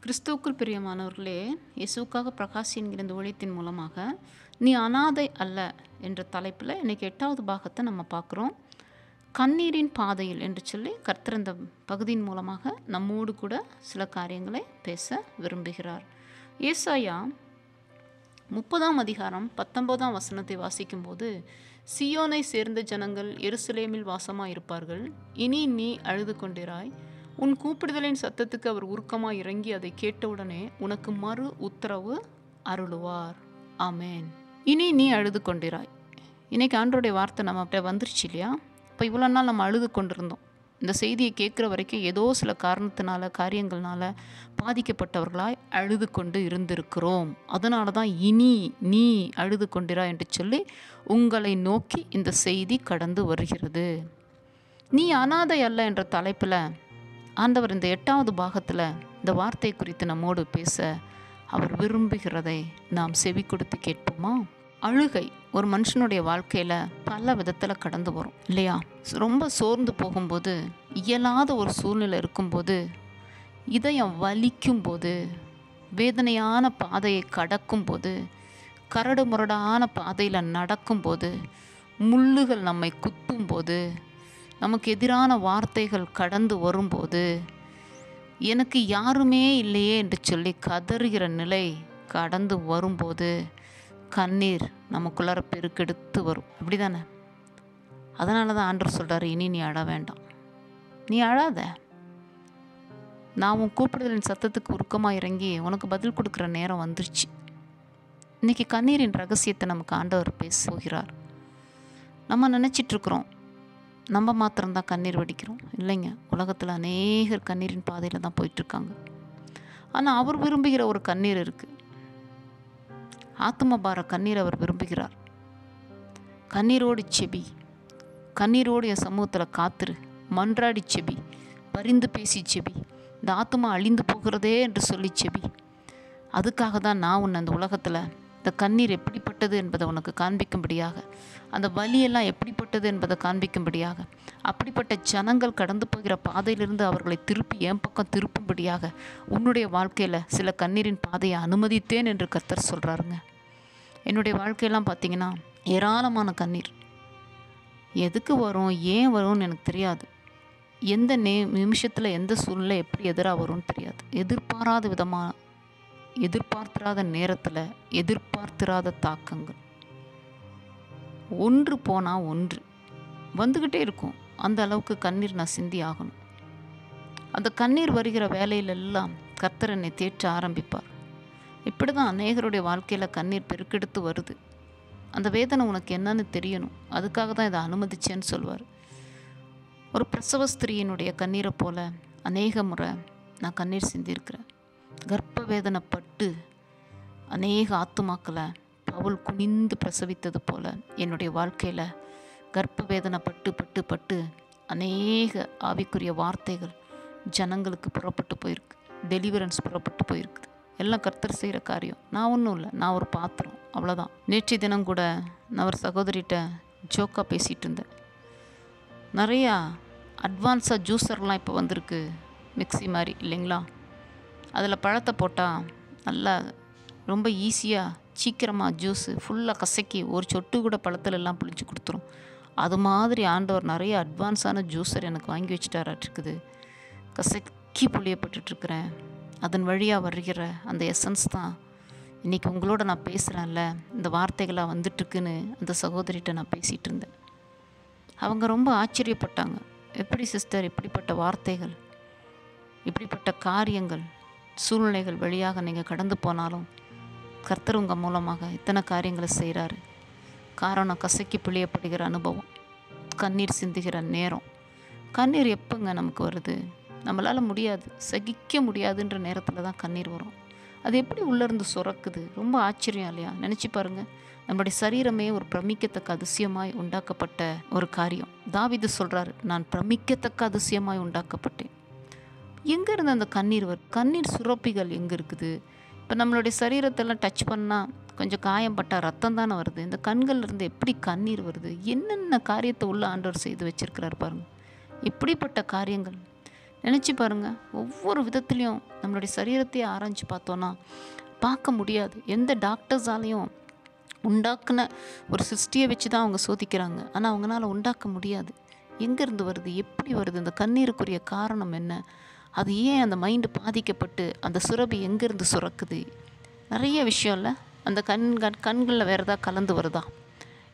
கிறிஸ்துவுக்குள் பிரியமானவர்களே, இயேசுவுக்காக பிரகாஷ் என்கிற இந்த ஊழியத்தின் மூலமாக நீ அனாதை அல்ல என்ற தலைப்பில் இன்றைக்கி 8வது பாகத்தை நம்ம பார்க்குறோம். கண்ணீரின் பாதையில் என்று சொல்லி கர்த்தர் இந்த பகுதியின் மூலமாக நம்மோடு கூட சில காரியங்களை பேச விரும்புகிறார். ஏசாயா 30ஆம் அதிகாரம் 19ஆம் வசனத்தை வாசிக்கும்போது, சியோனை சேர்ந்த ஜனங்கள் எருசலேமில் வாசமாயிருப்பார்கள். இனி நீ அழுது கொண்டிராய். உன் கூப்பிடுதலின் சத்தத்துக்கு அவர் உருக்கமாய் இறங்கி அதை கேட்டவுடனே உனக்கு மறு உத்தரவு அருளுவார். ஆமேன். இனி நீ அழுது கொண்டிராய். இன்னைக்கு ஆண்டவருடைய வார்த்தை நம்ம அப்படியே வந்துருச்சு இல்லையா? இப்போ இவ்வளோ நாள் நம்ம அழுது கொண்டிருந்தோம். இந்த செய்தியை கேட்குற வரைக்கும் ஏதோ சில காரணத்தினால காரியங்கள்னால பாதிக்கப்பட்டவர்களாய் அழுது கொண்டு இருந்திருக்கிறோம். அதனால தான் இனி நீ அழுது கொண்டிரா என்று சொல்லி உங்களை நோக்கி இந்த செய்தி கடந்து வருகிறது. நீ அனாதை அல்ல என்ற தலைப்பில் ஆண்டவர் இந்த 8வது பாகத்தில் இந்த வார்த்தை குறித்து நம்மோடு பேச அவர் விரும்புகிறதை நாம் செவி கொடுத்து கேட்போமா? அழுகை ஒரு மனுஷனுடைய வாழ்க்கையில் பல விதத்தில் கடந்து வரும் இல்லையா? ரொம்ப சோர்ந்து போகும்போது, இயலாத ஒரு சூழ்நிலை இருக்கும்போது, இதயம் வலிக்கும்போது, வேதனையான பாதையை கடக்கும்போது, கரடு முரடான பாதையில் நடக்கும்போது, முள்ளுகள் நம்மை குத்தும்போது, நமக்கு எதிரான வார்த்தைகள் கடந்து வரும்போது, எனக்கு யாருமே இல்லையே என்று சொல்லி கதறுகிற நிலை கடந்து வரும்போது கண்ணீர் நமக்குள்ளார பெருக்கெடுத்து வரும். அப்படி தானே? அதனால தான் ஆண்டவர் சொல்கிறார், இனி நீ அழ வேண்டாம், நீ அழாத. நான் உன் கூப்பிடுதலின் சத்தத்துக்கு உருக்கமாக இறங்கி உனக்கு பதில் கொடுக்குற நேரம் வந்துருச்சு. இன்றைக்கி கண்ணீரின் ரகசியத்தை நமக்கு ஆண்டவர் பேச போகிறார். நம்ம நினச்சிட்ருக்குறோம் நம்ம மாத்திரம்தான் கண்ணீர் வடிக்கிறோம். இல்லைங்க, உலகத்தில் அநேகர் கண்ணீரின் பாதையில் தான் போயிட்டுருக்காங்க. ஆனால் அவர் விரும்புகிற ஒரு கண்ணீர் இருக்குது. ஆத்துமபார கண்ணீர் அவர் விரும்புகிறார். கண்ணீரோடு செபி, கண்ணீரோடு என் சமூகத்தில் காத்துரு, மன்றாடி செபி, பரிந்து பேசி செபி, இந்த ஆத்துமா அழிந்து போகிறதே என்று சொல்லி செபி. அதுக்காக தான் நான் உன்னை அந்த உலகத்தில் இந்த கண்ணீர் எப்படிப்பட்டது என்பதை உனக்கு காண்பிக்கும்படியாக, அந்த வலியெல்லாம் எப்படிப்பட்டது என்பதை காண்பிக்கும்படியாக, அப்படிப்பட்ட ஜனங்கள் கடந்து போகிற பாதையிலிருந்து அவர்களை திருப்பி என் பக்கம் திருப்பும்படியாக உன்னுடைய வாழ்க்கையில் சில கண்ணீரின் பாதையை அனுமதித்தேன் என்று கர்த்தர் சொல்கிறாருங்க. என்னுடைய வாழ்க்கையெல்லாம் பார்த்திங்கன்னா ஏராளமான கண்ணீர். எதுக்கு வரும், ஏன் வரும்னு எனக்கு தெரியாது. எந்த நிமிஷத்தில் எந்த சூழ்நிலை எப்படி எதிராக வரும்னு தெரியாது. எதிர்பார்த்திராத நேரத்தில் எதிர்பார்த்திராத தாக்கங்கள் ஒன்று போனால் ஒன்று வந்துக்கிட்டே இருக்கும். அந்த அளவுக்கு கண்ணீர் நான் சிந்தி ஆகணும். அந்த கண்ணீர் வருகிற வேலையிலெல்லாம் கர்த்தர் என்னை தேற்ற ஆரம்பிப்பார். இப்படி தான் அநேகருடைய வாழ்க்கையில் கண்ணீர் பெருக்கெடுத்து வருது. அந்த வேதனை உனக்கு என்னன்னு தெரியணும். அதுக்காக தான் இதை அனுமதிச்சேன்னு சொல்லுவார். ஒரு பிரசவ ஸ்திரீயினுடைய கண்ணீரை போல் அநேக முறை நான் கண்ணீர் சிந்திருக்கிறேன். கர்ப்ப வேதனைப்பட்டு அநேக ஆத்துமாக்களை பவுல் குனிந்து பிரசவித்தது போல் என்னுடைய வாழ்க்கையில் கர்ப்ப வேதனைப்பட்டு பட்டு பட்டு அநேக ஆவிக்குரிய வார்த்தைகள் ஜனங்களுக்கு புறப்பட்டு போயிருக்கு. டெலிவரன்ஸ் புறப்பட்டு போயிருக்குது. எல்லாம் கர்த்தர் செய்கிற காரியம். நான் ஒன்றும் இல்லை, நான் ஒரு பாத்திரம், அவ்வளோதான். நேற்றைய தினம் கூட நான் ஒரு சகோதரிகிட்ட ஜோக்காக பேசிகிட்டு இருந்தேன். நிறையா அட்வான்ஸாக ஜூஸர்லாம் இப்போ வந்திருக்கு, மிக்ஸி மாதிரி இல்லைங்களா? அதில் பழத்தை போட்டால் நல்லா ரொம்ப ஈஸியாக சீக்கிரமாக ஜூஸு ஃபுல்லாக கசக்கி ஒரு சொட்டு கூட பழத்தில் எல்லாம் புளிச்சு கொடுத்துரும். அது மாதிரி ஆண்டவர் நிறைய அட்வான்ஸான ஜூஸர் எனக்கு வாங்கி வச்சுட்டாராட்டுருக்குது. கசக்கி புளியப்பட்டுருக்கிறேன். அதன் வழியாக வருகிற அந்த எசன்ஸ் தான் இன்றைக்கி உங்களோட நான் பேசுகிறேன்ல, இந்த வார்த்தைகளாக வந்துட்டுருக்குன்னு அந்த சகோதரிகிட்ட நான் பேசிகிட்டு இருந்தேன். அவங்க ரொம்ப ஆச்சரியப்பட்டாங்க. எப்படி சிஸ்டர் இப்படிப்பட்ட வார்த்தைகள், இப்படிப்பட்ட காரியங்கள், சூழ்நிலைகள் வழியாக நீங்கள் கடந்து போனாலும் கர்த்தர் உங்கள் மூலமாக இத்தனை காரியங்களை செய்கிறாரு. காரணம் கசக்கி பிழியப்படுகிற அனுபவம், கண்ணீர் சிந்துகிற நேரம். கண்ணீர் எப்போங்க நமக்கு வருது? நம்மளால் முடியாது, சகிக்க முடியாதுன்ற நேரத்தில் தான் கண்ணீர் வரும். அது எப்படி உள்ளேருந்து சுரக்குது? ரொம்ப ஆச்சரியம் இல்லையா? நினச்சி பாருங்கள். நம்மளுடைய சரீரமே ஒரு பிரமிக்கத்தக்க அதிசயமாய் உண்டாக்கப்பட்ட ஒரு காரியம். தாவீது சொல்கிறாரு, நான் பிரமிக்கத்தக்க அதிசயமாய் உண்டாக்கப்பட்டேன். எங்கே இருந்து அந்த கண்ணீர் வருது? கண்ணீர் சுரப்பிகள் எங்கே இருக்குது? இப்போ நம்மளுடைய சரீரத்தெல்லாம் டச் பண்ணால் கொஞ்சம் காயம் பட்டால் ரத்தம் தானே வருது. இந்த கண்கள்லேருந்து எப்படி கண்ணீர் வருது? என்னென்ன காரியத்தை உள்ள ஆண்டவர் செய்து வச்சிருக்கிறார் பாருங்கள். இப்படிப்பட்ட காரியங்கள் நினச்சி பாருங்கள், ஒவ்வொரு விதத்துலேயும் நம்மளுடைய சரீரத்தையே ஆராய்ச்சி பார்த்தோன்னா பார்க்க முடியாது. எந்த டாக்டர்ஸாலையும் உண்டாக்குன ஒரு சிருஷ்டியை வச்சு தான் அவங்க சோதிக்கிறாங்க. ஆனால் அவங்களால உண்டாக்க முடியாது. எங்கேருந்து வருது, எப்படி வருது, இந்த கண்ணீருக்குரிய காரணம் என்ன, அது ஏன் அந்த மைண்டு பாதிக்கப்பட்டு அந்த சுரபி எங்கேருந்து சுரக்குது, நிறைய விஷயம் இல்லை. அந்த கண்களில் வேறு ஏதாவது கலந்து வருதா,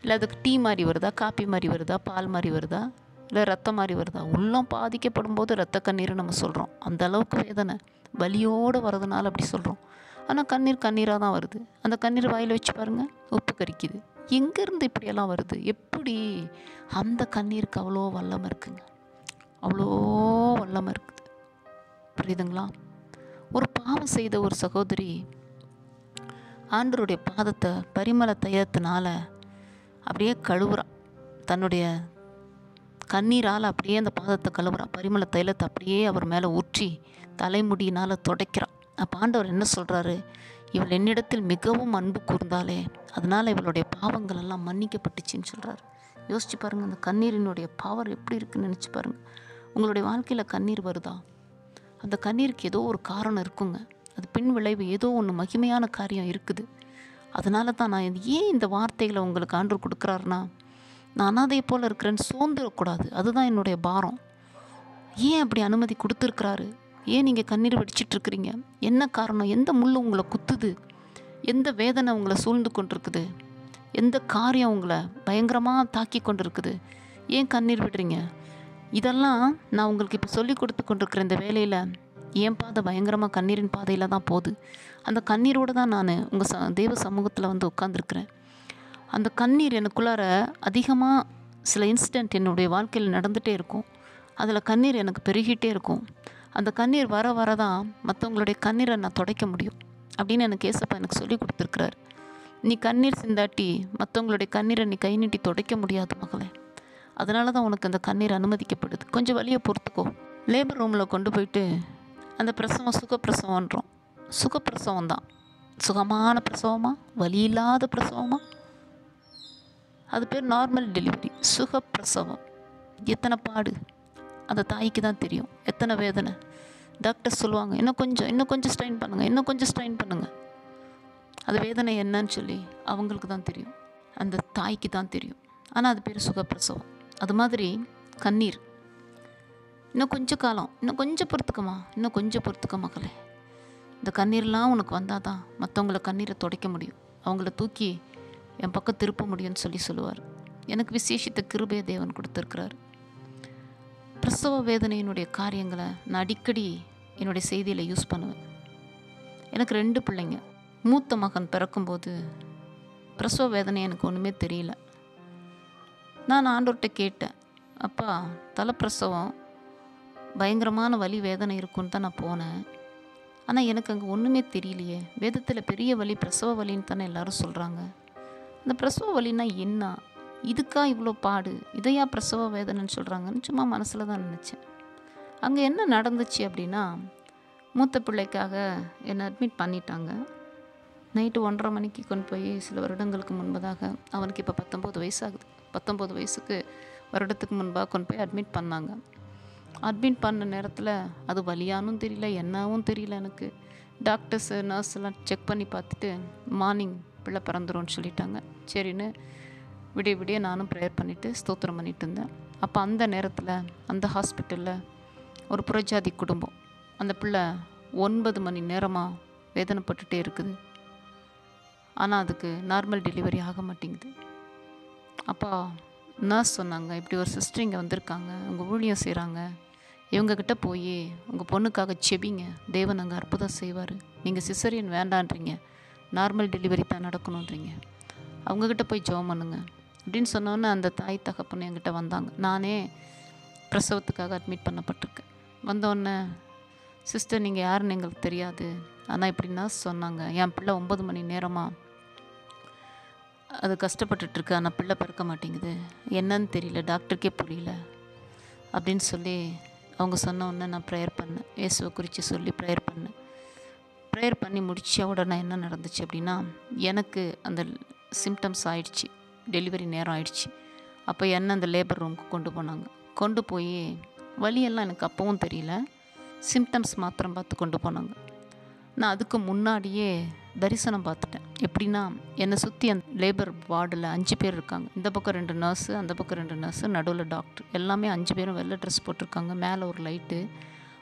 இல்லை அதுக்கு டீ மாதிரி வருதா, காப்பி மாதிரி வருதா, பால் மாதிரி வருதா, இல்லை ரத்தம் மாதிரி வருதா. உள்ளம் பாதிக்கப்படும் போது ரத்த கண்ணீர் நம்ம சொல்கிறோம். அந்த அளவுக்கு வேதனை வலியோடு வரதுனால அப்படி சொல்கிறோம். ஆனால் கண்ணீராக தான் வருது. அந்த கண்ணீர் வாயில் வச்சு பாருங்கள், உப்பு கரிக்குது. எங்கேருந்து இப்படியெல்லாம் வருது, எப்படி? அந்த கண்ணீருக்கு அவ்வளோ வல்லமை இருக்குங்க, அவ்வளோ வல்லமை இருக்குது. புரியுதுங்களா? ஒரு பாவம் செய்த ஒரு சகோதரி ஆண்டவருடைய பாதத்தை பரிமள தைலத்தினால அப்படியே கழுவுறா. தன்னுடைய கண்ணீரால் அப்படியே அந்த பாதத்தை கழுவுறா. பரிமள தைலத்தை அப்படியே அவர் மேலே ஊற்றி தலைமுடியினால் துடைக்கிறான். அப்போ ஆண்டவர் என்ன சொல்கிறாரு, இவள் என்னிடத்தில் மிகவும் அன்பு கூர்ந்தாலே அதனால் இவளுடைய பாவங்கள் எல்லாம் மன்னிக்கப்பட்டுச்சின்னு சொல்கிறார். யோசிச்சு பாருங்கள், அந்த கண்ணீரினுடைய பவர் எப்படி இருக்குன்னு நினச்சி பாருங்கள். உங்களுடைய வாழ்க்கையில் கண்ணீர் வருதா, அந்த கண்ணீருக்கு ஏதோ ஒரு காரணம் இருக்குங்க. அது பின் விளைவு ஏதோ ஒன்று மகிமையான காரியம் இருக்குது. அதனால தான் நான் ஏன் இந்த வார்த்தைகளை உங்களுக்கு ஆண்டவர் கொடுக்குறாருன்னா, நான் அனாதையை போல் இருக்கிறேன்னு சோர்ந்துடக்கூடாது. அதுதான் என்னுடைய பாரம். ஏன் அப்படி அனுமதி கொடுத்துருக்குறாரு, ஏன் நீங்கள் கண்ணீர் வடிச்சிட்ருக்கிறீங்க, என்ன காரணம், எந்த முள் உங்களை குத்துது, எந்த வேதனை உங்களை சூழ்ந்து கொண்டிருக்குது, எந்த காரியம் உங்களை பயங்கரமாக தாக்கி கொண்டு இருக்குது, ஏன் கண்ணீர் விடுறீங்க? இதெல்லாம் நான் உங்களுக்கு இப்போ சொல்லி கொடுத்து கொண்டிருக்கிற இந்த வேலையில் என் பாதை பயங்கரமாக கண்ணீரின் பாதையில் தான் போகுது. அந்த கண்ணீரோடு தான் நான் உங்கள் தேவ சமூகத்தில் வந்து உட்காந்துருக்குறேன். அந்த கண்ணீர் எனக்குள்ளார அதிகமாக சில இன்சிடெண்ட் என்னுடைய வாழ்க்கையில் நடந்துகிட்டே இருக்கும். அதில் கண்ணீர் எனக்கு பெருகிட்டே இருக்கும். அந்த கண்ணீர் வர வர தான் மற்றவங்களுடைய கண்ணீரை நான் துடைக்க முடியும் அப்படின்னு எனக்கு ஏசப்பா எனக்கு சொல்லி கொடுத்துருக்குறாரு. நீ கண்ணீர் சிந்தாட்டி மற்றவங்களுடைய கண்ணீரை நீ கை நீட்டி துடைக்க முடியாது மகளே. அதனால தான் உனக்கு அந்த கண்ணீர் அனுமதிக்கப்படுது. கொஞ்சம் வலியை பொறுத்துக்கோ. லேபர் ரூமில் கொண்டு போயிட்டு அந்த பிரசவம் சுகப்பிரசவன்றோம். சுகப்பிரசவம் தான். சுகமான பிரசவமா, வலி இல்லாத பிரசவமா? அது பேர் நார்மல் டெலிவரி. சுகப்பிரசவம். எத்தனை பாடு அந்த தாய்க்கு தான் தெரியும், எத்தனை வேதனை. டாக்டர் சொல்லுவாங்க, இன்னும் கொஞ்சம் ஸ்ட்ரெயின் பண்ணுங்கள், இன்னும் கொஞ்சம் ஸ்ட்ரெயின் பண்ணுங்கள். அது வேதனை என்னன்னு சொல்லி அவங்களுக்கு தான் தெரியும், அந்த தாய்க்கு தான் தெரியும். ஆனால் அது பேர் சுகப்பிரசவம். அது மாதிரி கண்ணீர். இன்னும் கொஞ்சம் காலம், இன்னும் கொஞ்சம் பொறுத்துக்கமா, இன்னும் கொஞ்சம் பொறுத்துக்க மகளே. இந்த கண்ணீர்லாம் உனக்கு வந்தால் தான் மற்றவங்கள கண்ணீரை துடைக்க முடியும், அவங்கள தூக்கி என் பக்கம் திருப்ப முடியும்னு சொல்லுவார். எனக்கு விசேஷித்த கிருபையை தேவன் கொடுத்துருக்கிறார். பிரசவ வேதனையினுடைய காரியங்களை நான் அடிக்கடி என்னுடைய செய்தியில் யூஸ் பண்ணுவேன். எனக்கு 2 பிள்ளைங்க. மூத்த மகன் பிறக்கும்போது பிரசவ வேதனை எனக்கு ஒன்றுமே தெரியல. நான் ஆண்டவர்கிட்ட கேட்டேன், அப்பா தலைப்பிரசவம் பயங்கரமான வலி வேதனை இருக்குன்னு தான் நான் போனேன். ஆனால் எனக்கு அங்கே ஒன்றுமே தெரியலையே. வேதத்தில் பெரிய வலி பிரசவ வலின்னு தானே எல்லாரும் சொல்கிறாங்க. அந்த பிரசவ வலின்னா என்ன, இதுக்கா இவ்வளோ பாடு, இதையா பிரசவ வேதனைன்னு சொல்கிறாங்கன்னு சும்மா மனசில் தான் நினச்சேன். அங்கே என்ன நடந்துச்சு அப்படின்னா, மூத்த பிள்ளைக்காக என்னை அட்மிட் பண்ணிட்டாங்க. நைட்டு 1:30 மணிக்கு கொண்டு போய் சில வருடங்களுக்கு முன்பதாக, அவனுக்கு இப்போ 19 வயசாகுது. 19 வயசுக்கு வருடத்துக்கு முன்பாக கொண்டு போய் அட்மிட் பண்ணாங்க. அட்மிட் பண்ண நேரத்தில் அது வலியானும் தெரியல, என்னவும் தெரியல எனக்கு. டாக்டர்ஸு நர்ஸ் எல்லாம் செக் பண்ணி பார்த்துட்டு மார்னிங் பிள்ளை பிறந்துரும்னு சொல்லிட்டாங்க. சரின்னு விடிய நானும் ப்ரேயர் பண்ணிவிட்டு ஸ்தோத்திரம் பண்ணிட்டு இருந்தேன். அப்போ அந்த நேரத்தில் அந்த ஹாஸ்பிட்டலில் ஒரு புறஜாதி குடும்பம், அந்த பிள்ளை 9 மணி நேரமாக வேதனைப்பட்டுட்டே இருக்குது. ஆனால் அதுக்கு நார்மல் டெலிவரி ஆக மாட்டேங்குது. அப்போ நர்ஸ் சொன்னாங்க, இப்படி ஒரு சிஸ்டர் இங்கே வந்திருக்காங்க, உங்கள் ஊழியம் செய்கிறாங்க, இவங்கக்கிட்ட போய் உங்கள் பொண்ணுக்காக செபிங்க, தேவன் அங்கே அற்புதம் செய்வார். நீங்கள் சிசரியன் வேண்டான்றீங்க, நார்மல் டெலிவரி தான் நடக்கணுன்றீங்க, அவங்கக்கிட்ட போய் ஜெபம் பண்ணுங்க அப்படின்னு சொன்னோன்னே அந்த தாய் தகப்பன்னு என்கிட்ட வந்தாங்க. நானே பிரசவத்துக்காக அட்மிட் பண்ணப்பட்டிருக்கேன். வந்தோடனே, சிஸ்டர் நீங்கள் யாருன்னு எங்களுக்கு தெரியாது, ஆனால் இப்படி நர்ஸ் சொன்னாங்க, என் பிள்ளை 9 மணி நேரமாக அது கஷ்டப்பட்டுட்ருக்கு, ஆனால் பிள்ளை பிறக்க மாட்டேங்குது, என்னன்னு தெரியல, டாக்டருக்கே புரியல அப்படின்னு சொல்லி அவங்க சொன்ன உடனே நான் ப்ரேயர் பண்ணேன். இயேசுவை குறித்து சொல்லி ப்ரேயர் பண்ணேன். ப்ரேயர் பண்ணி முடித்த உடனே என்ன நடந்துச்சு அப்படின்னா, எனக்கு அந்த சிம்டம்ஸ் ஆயிடுச்சு, டெலிவரி நேரம் ஆயிடுச்சு. அப்போ என்ன அந்த லேபர் ரூமுக்கு கொண்டு போனாங்க. கொண்டு போய் வலியெல்லாம் எனக்கு அப்பவும் தெரியல, சிம்டம்ஸ் மாத்திரம் பார்த்து கொண்டு போனாங்க. நான் அதுக்கு முன்னாடியே தரிசனம் பார்த்துட்டேன். எப்படின்னா, என்னை சுற்றி அந்த லேபர் வார்டில் 5 பேர் இருக்காங்க. இந்த பக்கம் 2 நர்ஸு, அந்த பக்கம் 2 நர்ஸு, நடுவில் டாக்டர். எல்லாமே 5 பேரும் வெள்ளை ட்ரெஸ் போட்டிருக்காங்க. மேலே ஒரு லைட்டு.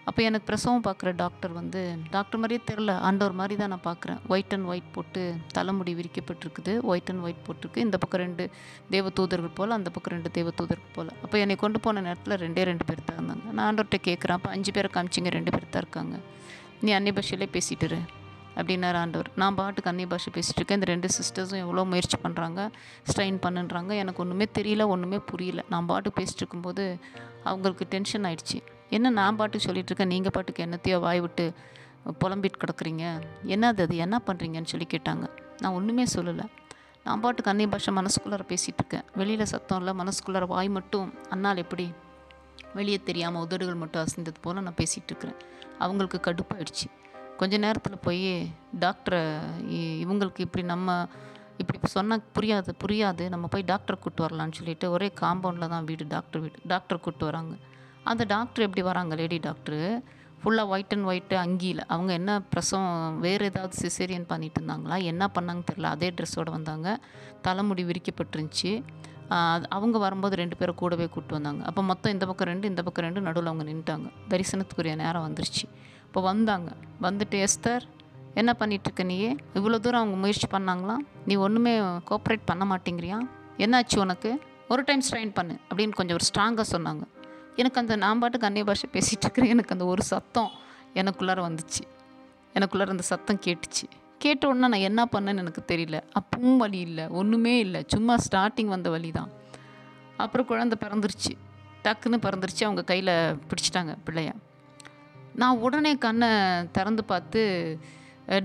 அப்போ எனக்கு பிரசவம் பார்க்குற டாக்டர் வந்து டாக்டர் மாதிரியே தெரில, ஆண்டவர் மாதிரி தான் நான் பார்க்குறேன். ஒயிட் அண்ட் ஒயிட் போட்டு தலைமுடி விரிக்கப்பட்டிருக்குது. ஒயிட் அண்ட் ஒயிட் போட்டிருக்கு. இந்த பக்கம் 2 தேவ தூதர்கள் போல், அந்த பக்கம் 2 தேவ தூதர்கள் போல். அப்போ என்னை கொண்டு போன நேரத்தில் 2 பேர் தான் இருந்தாங்க. நான் ஆண்டவர்கிட்ட கேட்குறேன், அப்போ 5 பேரை காமிச்சிங்க, 2 பேர் தான் இருக்காங்க, நீ அந்நிய பாஷையிலே பேசிட்டுரு அப்படின்னாரு ஆண்டவர். நான் பாட்டுக்கு அந்நிய பாஷை பேசிகிட்டு இருக்கேன். இந்த 2 சிஸ்டர்ஸும் எவ்வளோ முயற்சி பண்ணுறாங்க, ஸ்ட்ரெயின் பண்ணுன்றாங்க. எனக்கு ஒன்றுமே தெரியல, ஒன்றுமே புரியல. நான் பாட்டுக்கு பேசிட்டு இருக்கும்போது அவங்களுக்கு டென்ஷன் ஆயிடுச்சு. என்ன நான் பாட்டுக்கு சொல்லிகிட்ருக்கேன், நீங்கள் பாட்டுக்கு என்னத்தையோ வாய் விட்டு புலம்பிட்டு கிடக்குறீங்க, என்னது அது, என்ன பண்ணுறீங்கன்னு சொல்லி கேட்டாங்க. நான் ஒன்றுமே சொல்லலை. நான் பாட்டுக்கு அந்நிய பாஷை மனசுக்குள்ளார பேசிகிட்டு இருக்கேன். வெளியில் சத்தம் இல்லை, மனசுக்குள்ளார வாய் மட்டும் அன்னால் எப்படி வெளியே தெரியாமல் உதடுகள் மட்டும் அசைந்தது போல் நான் பேசிகிட்டு இருக்கிறேன். அவங்களுக்கு கடுப்பாயிடுச்சு. கொஞ்ச நேரத்தில் போய் டாக்டரை, இவங்களுக்கு இப்படி சொன்னால் புரியாது, நம்ம போய் டாக்டரை கூப்பிட்டு வரலான்னு சொல்லிட்டு ஒரே காம்பவுண்டில் தான் வீடு, டாக்டரை கூப்பிட்டு வராங்க. அந்த டாக்டர் எப்படி வராங்க, லேடி டாக்டரு, ஃபுல்லாக ஒயிட் அண்ட் ஒயிட்டு அங்கியில். அவங்க என்ன பிரசவம் வேறு ஏதாவது சிசேரியன் பண்ணிட்டு இருந்தாங்களா, என்ன பண்ணாங்கன்னு தெரில, அதே ட்ரெஸ்ஸோடு வந்தாங்க. தலைமுடி விரிக்கப்பட்டிருந்துச்சு. அவங்க வரும்போது 2 பேரை கூடவே கூப்பிட்டு வந்தாங்க. அப்போ மொத்தம் இந்த பக்கம் 2, இந்த பக்கம் 2, நடுவில் அவங்க நின்றுட்டாங்க. தரிசனத்துக்குரிய நேரம் வந்துருச்சு. இப்போ வந்தாங்க. வந்துட்டு, எஸ்தர் என்ன பண்ணிகிட்ருக்க நீயே, இவ்வளோ தூரம் அவங்க முயற்சி பண்ணாங்களாம், நீ ஒன்றுமே கோஆப்ரேட் பண்ண மாட்டேங்கிறியா, என்னாச்சு உனக்கு, ஒரு டைம் ஸ்ட்ரைன் பண்ணு அப்படின்னு கொஞ்சம் ஒரு ஸ்ட்ராங்காக சொன்னாங்க. எனக்கு அந்த நான் பாட்டுக்கு அந்நிய பாஷை பேசிகிட்டு இருக்கிறேன். எனக்கு அந்த ஒரு சத்தம் எனக்குள்ளார வந்துச்சு. எனக்குள்ளார அந்த சத்தம் கேட்டுச்சு. கேட்ட உடனே நான் என்ன பண்ணேன்னு எனக்கு தெரியல. அப்பவும் வலி இல்லை, ஒன்றுமே இல்லை, சும்மா ஸ்டார்டிங் வந்த வலி தான். அப்புறம் குழந்தை பிறந்துருச்சு, டக்குன்னு பிறந்துருச்சு. அவங்க கையில் பிடிச்சிட்டாங்க பிள்ளைய. நான் உடனே கண்ணை திறந்து பார்த்து,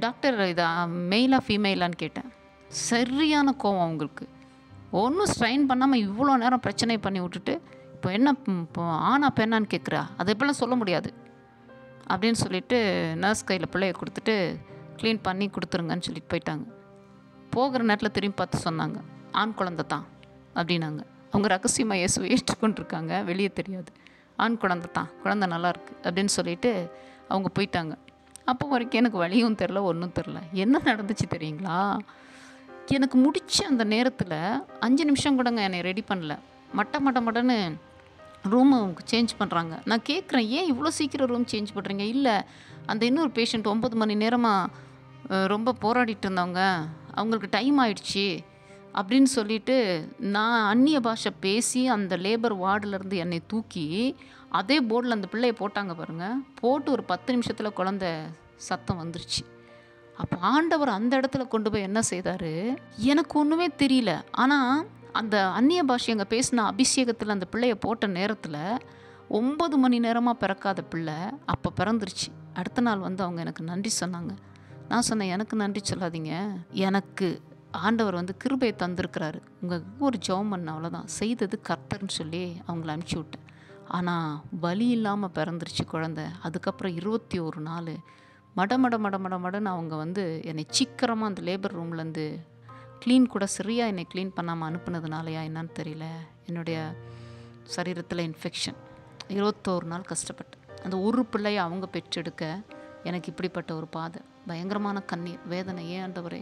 டாக்டர் இதா மெயிலா ஃபீமெயிலான்னு கேட்டேன். சரியான கோவம் அவங்களுக்கு. ஒன்றும் ஸ்ட்ரைன் பண்ணாமல் இவ்வளோ நேரம் பிரச்சனை பண்ணி விட்டுட்டு இப்போ என்ன, இப்போ ஆனா பெண்ணான்னு கேட்குறா, அது எப்படிலாம் சொல்ல முடியாது அப்படின்னு சொல்லிட்டு நர்ஸ் கையில் பிள்ளைய கொடுத்துட்டு க்ளீன் பண்ணி கொடுத்துருங்கன்னு சொல்லிட்டு போயிட்டாங்க. போகிற நேரத்தில் திரும்பி பார்த்து சொன்னாங்க, ஆண் குழந்தை தான் அப்படின்னாங்க. அவங்க ரகசியமாக இயேசுவை ஏற்றுக்கொண்டிருக்காங்க, வெளியே தெரியாது. ஆண் குழந்தை தான், குழந்தை நல்லாயிருக்கு அப்படின்னு சொல்லிட்டு அவங்க போயிட்டாங்க. அப்போ வரைக்கும் எனக்கு வழியும் தெரில, ஒன்றும் தெரில. என்ன நடந்துச்சு தெரியுங்களா, எனக்கு முடிச்ச அந்த நேரத்தில் 5 நிமிஷம் கூடங்க என்னை ரெடி பண்ணல. மட்டன்னு ரூமை சேஞ்ச் பண்ணுறாங்க. நான் கேட்குறேன், ஏன் இவ்வளோ சீக்கிரம் ரூம் சேஞ்ச் பண்ணுறீங்க? இல்லை, அந்த இன்னொரு பேஷண்ட் 9 மணி நேரமாக ரொம்ப போராடிட்டு இருந்தவங்க, அவங்களுக்கு டைம் ஆயிடுச்சு அப்படின்னு சொல்லிட்டு நான் அந்நிய பாஷை பேசி அந்த லேபர் வார்டிலேருந்து என்னை தூக்கி அதே போர்டில் அந்த பிள்ளையை போட்டாங்க பாருங்கள். போட்டு ஒரு 10 நிமிஷத்தில் குழந்தை சத்தம் வந்துருச்சு. அப்போ ஆண்டவர் அந்த இடத்துல கொண்டு போய் என்ன செய்தார், எனக்கு ஒன்றுமே தெரியல. ஆனால் அந்த அந்நிய பாஷை அங்கே பேசின அபிஷேகத்தில் அந்த பிள்ளையை போட்ட நேரத்தில் 9 மணி நேரமாக பிறக்காத பிள்ளை அப்போ பிறந்துருச்சு. அடுத்த நாள் வந்து அவங்க எனக்கு நன்றி சொன்னாங்க. நான் சொன்னேன், எனக்கு நன்றி சொல்லாதீங்க, எனக்கு ஆண்டவர் வந்து கிருபையை தந்திருக்கிறாரு, உங்கள் ஒரு ஜெபம் பண்ண அவ்வளோதான், செய்தது கர்த்தர்னு சொல்லி அவங்கள அனுப்பிச்சி விட்டேன். ஆனால் வலி இல்லாமல் பிறந்துருச்சு குழந்தை. அதுக்கப்புறம் 21 நாள் மடன்னு அவங்க வந்து என்னை சீக்கிரமாக அந்த லேபர் ரூம்லேருந்து க்ளீன் கூட சரியாக என்னை க்ளீன் பண்ணாமல் அனுப்புனதுனாலையா என்னன்னு தெரியல, என்னுடைய சரீரத்தில் இன்ஃபெக்ஷன். 21 நாள் கஷ்டப்பட்டேன். அந்த ஒரு பிள்ளையை அவங்க பெற்றெடுக்க எனக்கு இப்படிப்பட்ட ஒரு பாதை, பயங்கரமான கண்ணீர், வேதனை. ஏன் ஆண்டவரே,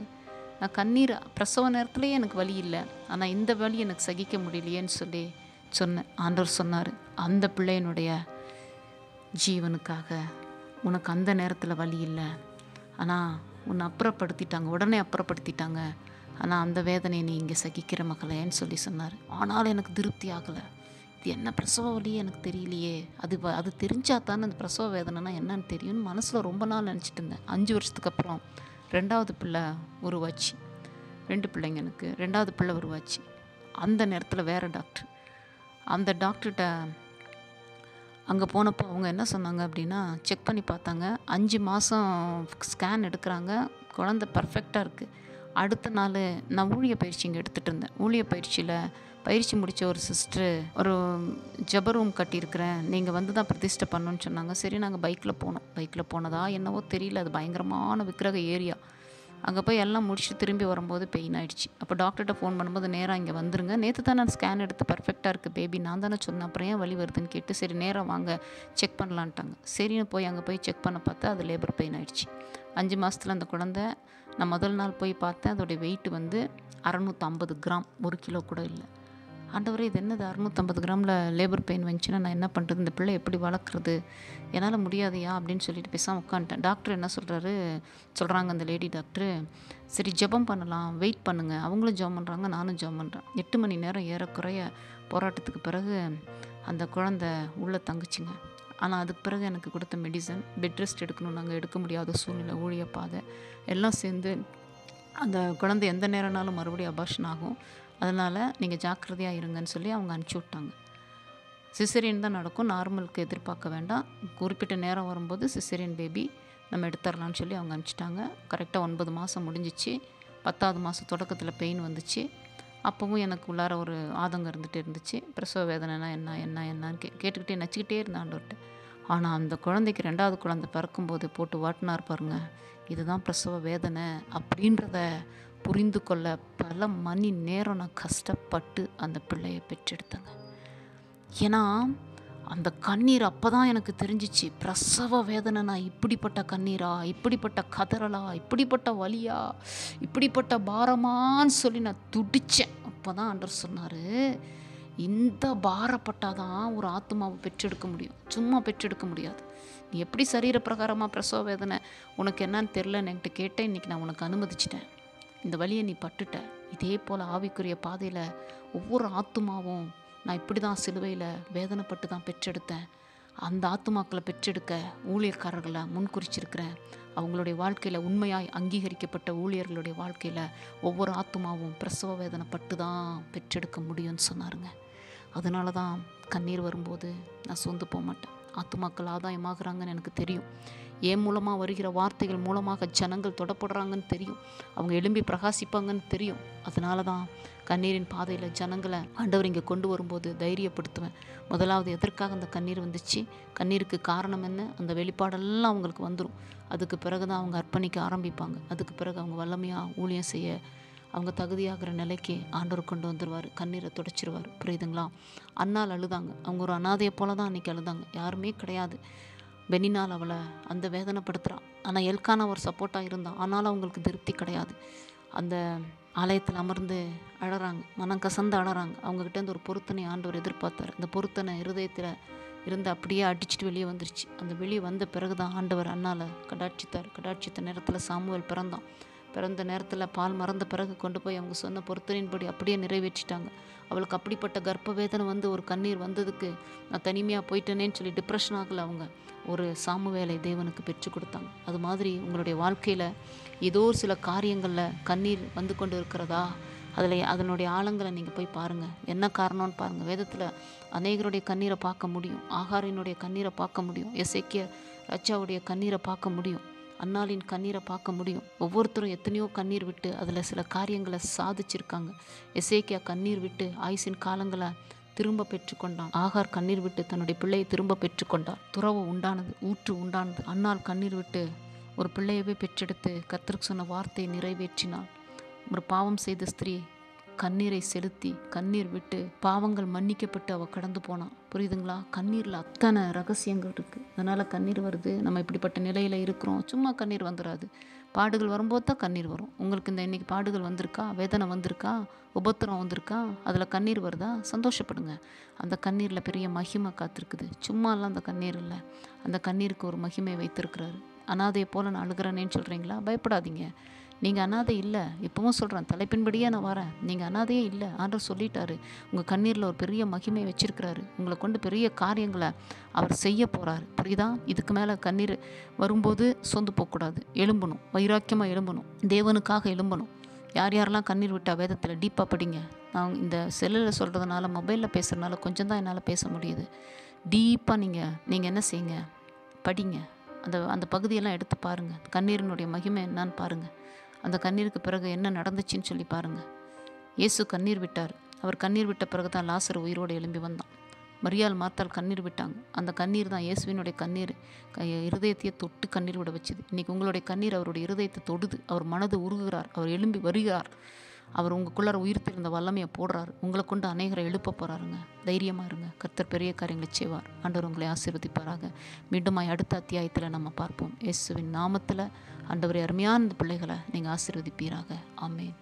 நான் கண்ணீர் பிரசவ நேரத்துலேயே எனக்கு வலி இல்லை, ஆனால் இந்த வலி எனக்கு சகிக்க முடியலையேன்னு சொல்லி சொன்னேன். ஆண்டவர் சொன்னார், அந்த பிள்ளையினுடைய ஜீவனுக்காக உனக்கு அந்த நேரத்தில் வலி இல்லை, ஆனால் உன்னை அப்புறப்படுத்திட்டாங்க, உடனே அப்புறப்படுத்திட்டாங்க, ஆனால் அந்த வேதனையை நீ இங்கே சகிக்கிற மகளேன்னு சொல்லி சொன்னார். ஆனாலும் எனக்கு திருப்தி ஆகலை. இது என்ன பிரசவ வலியே எனக்கு தெரியலையே, அது தெரிஞ்சால் தானே அந்த பிரசவ வேதனைனா என்னன்னு தெரியும்னு மனசில் ரொம்ப நாள் நினச்சிட்டு இருந்தேன். 5 வருஷத்துக்கு அப்புறம் 2வது பிள்ளை உருவாச்சு. 2 பிள்ளைங்க எனக்கு. 2வது பிள்ளை உருவாச்சு. அந்த நேரத்தில் வேறு டாக்டர், அந்த டாக்டர்கிட்ட அங்கே போனப்போ அவங்க என்ன சொன்னாங்க அப்படின்னா, செக் பண்ணி பார்த்தாங்க. 5 மாதம் ஸ்கேன் எடுக்கிறாங்க, குழந்தை பர்ஃபெக்டாக இருக்குது. அடுத்த நாள் நான் ஊழிய பயிற்சி இங்கே எடுத்துகிட்டு இருந்தேன். ஊழிய பயிற்சியில் பயிற்சி முடித்த ஒரு சிஸ்டர், ஒரு ஜெப ரூம் கட்டியிருக்கிறேன், நீங்கள் வந்து தான் பிரதிஷ்டை பண்ணணுன்னு சொன்னாங்க. சரி, நாங்கள் பைக்கில் போனோம். பைக்கில் போனதா என்னவோ தெரியல, அது பயங்கரமான விக்கிரக ஏரியா. அங்கே போய் எல்லாம் முடிச்சுட்டு திரும்பி வரும்போது பெயின் ஆயிடுச்சு. அப்போ டாக்டர்கிட்ட ஃபோன் பண்ணும்போது நேராக இங்கே வந்துருங்க, நேற்று தான் நான் ஸ்கேன் எடுத்து பர்ஃபெக்டாக இருக்குது பேபி, நான் தானே சொன்னேன், அப்புறம் ஏன் வலி வருதுன்னு கேட்டு, சரி நேராக வாங்க செக் பண்ணலான்ட்டாங்க. சரின்னு போய் அங்கே போய் செக் பண்ண பார்த்தா அது லேபர் பெயின் ஆயிடுச்சு. 5 மாதத்தில் அந்த குழந்தை, நான் முதல் நாள் போய் பார்த்தேன், அதோடைய வெயிட் வந்து 650 கிராம், 1 கிலோ கூட இல்லை. ஆண்டவரே இது என்னது 650 கிராமில் லேபர் பெயின் வந்துச்சுன்னா நான் என்ன பண்ணுறது, இந்த பிள்ளை எப்படி வளர்க்குறது, என்னால் முடியாதையா அப்படின்னு சொல்லிட்டு பேசாமல் உட்காந்துட்டேன். டாக்டர் என்ன சொல்கிறாங்க அந்த லேடி டாக்டரு, சரி ஜெபம் பண்ணலாம், வெயிட் பண்ணுங்கள். அவங்களும் ஜெபம் பண்ணுறாங்க, நானும் ஜெபம் பண்ணுறேன். 8 மணி நேரம் ஏறக்குறைய போராட்டத்துக்கு பிறகு அந்த குழந்தை உள்ளே தங்குச்சிங்க. ஆனால் அதுக்கு பிறகு எனக்கு கொடுத்த மெடிசன், பெட் ரெஸ்ட் எடுக்கணும், நாங்கள் எடுக்க முடியாத சூழ்நிலை, ஊழிய பாதை எல்லாம் சேர்ந்து அந்த குழந்தை எந்த நேரம்னாலும் மறுபடியும் அபார்ஷன் ஆகும், அதனால் நீங்கள் ஜாக்கிரதையாக இருங்கன்னு சொல்லி அவங்க அனுப்பிச்சி விட்டாங்க. சிசேரியன் தான் நடக்கும், நார்மலுக்கு எதிர்பார்க்க வேண்டாம், குறிப்பிட்ட நேரம் வரும்போது சிசேரியன் பேபி நம்ம எடுத்துடலான்னு சொல்லி அவங்க அனுப்பிச்சிட்டாங்க. கரெக்டாக 9 மாதம் முடிஞ்சிச்சு. 10வது மாதம் தொடக்கத்தில் பெயின் வந்துச்சு. அப்போவும் எனக்கு உள்ளார ஒரு ஆதங்கம் இருந்துச்சு. பிரசவ வேதனைனா என்னன்னு கேட்டுக்கிட்டே நச்சிக்கிட்டே இருந்தேன் ஆண்டவர்கிட்ட. ஆனால் அந்த குழந்தைக்கு 2வது குழந்தை பிறக்கும்போது போட்டு வாட்டினார் பாருங்க, இதுதான் பிரசவ வேதனை அப்படின்றத புரிந்து கொள்ள பல மணி நேரம் நான் கஷ்டப்பட்டு அந்த பிள்ளையை பெற்றெடுத்தேங்க. ஏன்னா அந்த கண்ணீர் அப்போ தான் எனக்கு தெரிஞ்சிச்சு, பிரசவ வேதனைனா இப்படிப்பட்ட கண்ணீரா, இப்படிப்பட்ட கதறலா, இப்படிப்பட்ட வலியா, இப்படிப்பட்ட பாரமான்னு சொல்லி நான் துடித்தேன். அப்போ தான் ஆண்டவர் சொன்னார், இந்த பாரப்பட்டாதான் ஒரு ஆத்மாவை பெற்றெடுக்க முடியும், சும்மா பெற்றெடுக்க முடியாது. நீ எப்படி சரீர பிரகாரமாக பிரசவ வேதனை உனக்கு என்னன்னு தெரிலன்னு என்கிட்ட கேட்டேன், இன்றைக்கி நான் உனக்கு அனுமதிச்சிட்டேன். இந்த வலியை நீ பட்டுட்ட. இதே போல் ஆவிக்குரிய பாதையில் ஒவ்வொரு ஆத்துமாவும் நான் இப்படி தான் சிலுவையில் வேதனைப்பட்டு தான் பெற்றெடுத்தேன். அந்த ஆத்துமாக்களை பெற்றெடுக்க ஊழியக்காரர்களை முன்குறிச்சிருக்கிறேன். அவங்களுடைய வாழ்க்கையில் உண்மையாய் அங்கீகரிக்கப்பட்ட ஊழியர்களுடைய வாழ்க்கையில் ஒவ்வொரு ஆத்துமாவும் பிரசவ வேதனைப்பட்டு தான் பெற்றெடுக்க முடியும்னு சொன்னாருங்க. அதனால தான் கண்ணீர் வரும்போது நான் சொந்து போக மாட்டேன். ஆத்துமாக்கள் ஆதாயமாகறாங்கன்னு எனக்கு தெரியும். என் மூலமாக வருகிற வார்த்தைகள் மூலமாக ஜனங்கள் தொடப்படுறாங்கன்னு தெரியும். அவங்க எழும்பி பிரகாசிப்பாங்கன்னு தெரியும். அதனால தான் கண்ணீரின் பாதையில் ஜனங்களை ஆண்டவர் இங்கே கொண்டு வரும்போது தைரியப்படுத்துவேன். முதலாவது எதற்காக அந்த கண்ணீர் வந்துச்சு, கண்ணீருக்கு காரணம் என்ன, அந்த வெளிப்பாடெல்லாம் அவங்களுக்கு வந்துடும். அதுக்கு பிறகு தான் அவங்க அர்ப்பணிக்க ஆரம்பிப்பாங்க. அதுக்கு பிறகு அவங்க வல்லமையாக ஊழியம் செய்ய அவங்க தகுதியாகிற நிலைக்கு ஆண்டவர் கொண்டு வந்துடுவார். கண்ணீரை துடைச்சிருவார். புரியுதுங்களா? அண்ணால் அழுதாங்க. அவங்க ஒரு அனாதையை போல தான் அன்றைக்கி அழுதாங்க. யாருமே கிடையாது. பெனினால் அவளை அந்த வேதனைப்படுத்துகிறான். ஆனால் எல்கானா ஒரு சப்போர்ட்டாக இருந்தான். ஆனாலும் அவங்களுக்கு திருப்தி கிடையாது. அந்த ஆலயத்தில் அமர்ந்து அழறாங்க, மனம் கசந்து அழறாங்க. அவங்கக்கிட்டேருந்து ஒரு பொருத்தனை ஆண்டவர் எதிர்பார்த்தார். அந்த பொருத்தனை இருதயத்தில் இருந்து அப்படியே அடிச்சுட்டு வெளியே வந்துருச்சு. அந்த வெளியே வந்த பிறகு தான் ஆண்டவர் அண்ணால கடாட்சித்தார். கடாட்சித்த நேரத்தில் சாமுவேல் பிறந்தான். பிறந்த நேரத்தில் பால் மறந்த பிறகு கொண்டு போய் அவங்க சொன்ன பொருத்தனையின்படி அப்படியே நிறைவேற்றிட்டாங்க. அவளுக்கு அப்படிப்பட்ட கர்ப்ப வேதனை வந்து ஒரு கண்ணீர் வந்ததுக்கு நான் தனிமையாக போயிட்டேனேன்னு சொல்லி டிப்ரெஷன் ஆகலை. அவங்க ஒரு சாமுவேலை தேவனுக்கு பெற்று கொடுத்தாங்க. அது மாதிரி உங்களுடைய வாழ்க்கையில் ஏதோ சில காரியங்களில் கண்ணீர் வந்து கொண்டு இருக்கிறதா, அதனுடைய ஆழங்களை நீங்கள் போய் பாருங்கள். என்ன காரணம்னு பாருங்கள். வேதத்தில் அநேகருடைய கண்ணீரை பார்க்க முடியும். ஆகாரினுடைய கண்ணீரை பார்க்க முடியும். எசேக்கியா ராஜாவுடைய கண்ணீரை பார்க்க முடியும். அன்னாளின் கண்ணீரை பார்க்க முடியும். ஒவ்வொருத்தரும் எத்தனையோ கண்ணீர் விட்டு அதில் சில காரியங்களை சாதிச்சிருக்காங்க. எசேக்கியா கண்ணீர் விட்டு ஆயுசின் காலங்களை திரும்ப பெற்றுக்கொண்டான். ஆகார் கண்ணீர் விட்டு தன்னுடைய பிள்ளையை திரும்ப பெற்றுக்கொண்டார். துறவு உண்டானது, ஊற்று உண்டானது. அன்னாள் கண்ணீர் விட்டு ஒரு பிள்ளையவே பெற்றெடுத்து கர்த்தருக்கு சொன்ன வார்த்தையை நிறைவேற்றினாள். ஒரு பாவம் செய்த ஸ்திரீ கண்ணீரை செலுத்தி கண்ணீர் விட்டு பாவங்கள் மன்னிக்கப்பட்டு அவள் கடந்து போனான். புரியுதுங்களா? கண்ணீரில் அத்தனை ரகசியங்கள் இருக்குது. அதனால் கண்ணீர் வருது. நம்ம இப்படிப்பட்ட நிலையில் இருக்கிறோம், சும்மா கண்ணீர் வந்துடாது. பாடுகள் வரும்போது தான் கண்ணீர் வரும். உங்களுக்கு இந்த இன்றைக்கி பாடுகள் வந்திருக்கா, வேதனை வந்திருக்கா, உபத்திரம் வந்திருக்கா, அதில் கண்ணீர் வருதா? சந்தோஷப்படுங்க. அந்த கண்ணீரில் பெரிய மகிமை காத்திருக்குது. சும்மாலாம் அந்த கண்ணீர் இல்லை. அந்த கண்ணீருக்கு ஒரு மகிமை வைத்திருக்கிறாரு. அனாதையை போல் நான் அழுகிறேனேன்னு சொல்கிறீங்களா? பயப்படாதீங்க. நீங்கள் அனாதை இல்லை. இப்போவும் சொல்கிறேன், தலைப்பின்படியே நான் வரேன். நீங்கள் அனாதையே இல்லை. ஆண்டவர் சொல்லிட்டாரு. உங்கள் கண்ணீரில் ஒரு பெரிய மகிமை வச்சிருக்கிறாரு. உங்களை கொண்டு பெரிய காரியங்களை அவர் செய்ய போகிறாரு. புரியுதா? இதுக்கு மேலே கண்ணீர் வரும்போது சொந்து போகக்கூடாது. எழும்பணும், வைராக்கியமாக எழும்பணும், தேவனுக்காக எழும்பணும். யார் யாரெல்லாம் கண்ணீர் விட்டா வேதத்தில் டீப்பாக படிங்க. நான் இந்த செல்லில் சொல்கிறதுனால, மொபைலில் பேசுகிறதுனால கொஞ்சம் தான் என்னால் பேச முடியுது. டீப்பாக நீங்கள் என்ன செய்யுங்க, படிங்க. அந்த பகுதியெல்லாம் எடுத்து பாருங்கள். கண்ணீரினுடைய மகிமை என்னான்னு பாருங்கள். அந்த கண்ணீருக்கு பிறகு என்ன நடந்துச்சுன்னு சொல்லி பாருங்கள். இயேசு கண்ணீர் விட்டார். அவர் கண்ணீர் விட்ட பிறகு தான் லாசரு உயிரோடு எழும்பி வந்தான். மரியாள் மார்த்தாள் கண்ணீர் விட்டாங்க. அந்த கண்ணீர் தான் இயேசுவினுடைய கண்ணீர் இருதயத்தையே தொட்டு கண்ணீர் விட வச்சுது. இன்றைக்கி உங்களுடைய கண்ணீர் அவருடைய இருதயத்தை தொடுது. அவர் மனது உருகுகிறார். அவர் எழும்பி வருகிறார். அவர் உங்களுக்குள்ளார உயிர்த்திருந்த வல்லமையை போடுறாரு. உங்களை கொண்டு அநேகரை எழுப்ப போகிறாருங்க. தைரியமாக இருங்க. கர்த்தர் பெரிய காரியங்களை செய்வார். ஆண்டவர் உங்களை ஆசீர்வதிப்பாராக. மீண்டுமாய் அடுத்த அத்தியாயத்தில் நம்ம பார்ப்போம். இயேசுவின் நாமத்தில் ஆண்டவரே, அருமையான இந்த பிள்ளைகளை நீங்கள் ஆசீர்வதிப்பீராக. ஆமென்.